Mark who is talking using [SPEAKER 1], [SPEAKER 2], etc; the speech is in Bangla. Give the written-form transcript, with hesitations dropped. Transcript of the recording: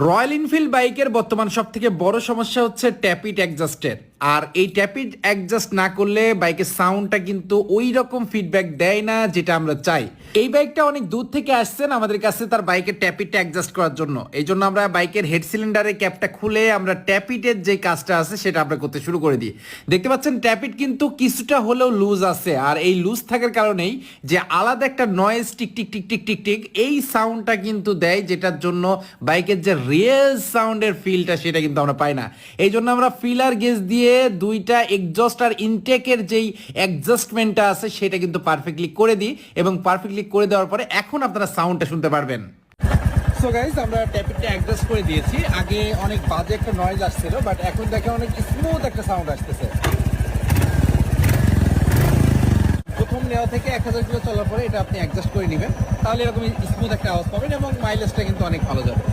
[SPEAKER 1] রয়্যাল এনফিল্ড বাইকের বর্তমান সব থেকে বড় সমস্যা হচ্ছে ট্যাপিট অ্যাডজাস্টের। আর এই ট্যাপিট অ্যাডজাস্ট না করলে বাইকের সাউন্ডটা কিন্তু ওই রকম ফিডব্যাক দেয় না যেটা আমরা চাই। এই বাইকটা অনেক দূর থেকে আসছেন আমাদের কাছে তার বাইকের ট্যাপিটটা অ্যাডজাস্ট করার জন্য। এই জন্য আমরা বাইকের হেড সিলিন্ডারের ক্যাপটা খুলে আমরা ট্যাপিটের যে কাজটা আছে সেটা আমরা করতে শুরু করে দিই। দেখতে পাচ্ছেন ট্যাপিট কিন্তু কিছুটা হলেও লুজ আছে, আর এই লুজ থাকার কারণেই যে আলাদা একটা noise tick tick tick tick tick tick এই সাউন্ডটা কিন্তু দেয়, যেটার জন্য বাইকের যে রিয়েল সাউন্ডের ফিলটা সেটা কিন্তু আমরা পাই না। এই জন্য আমরা ফিলার গেজ দিয়ে দুইটা এক্সজস্ট আর ইনটেকের যেই অ্যাডজাস্টমেন্টটা আছে সেটা কিন্তু পারফেক্টলি করে দিই, এবং পারফেক্টলি করে দেওয়ার পরে এখন আপনারা সাউন্ডটা শুনতে পারবেন। সো গাইস, আমরা ট্যাপিটটা অ্যাডজাস্ট করে দিয়েছি। আগে অনেক বাজে একটা নয়েজ আসছিল, বাট এখন দেখে অনেক স্মুথ একটা সাউন্ড আসতেছে। প্রথম নেওয়া থেকে 1000 কিলো চলার পরে এটা আপনি অ্যাডজাস্ট করে নেবেন, তাহলে এরকম স্মুথ একটা আওয়াজ পাবেন এবং মাইলেজটা কিন্তু অনেক ভালো যাবে।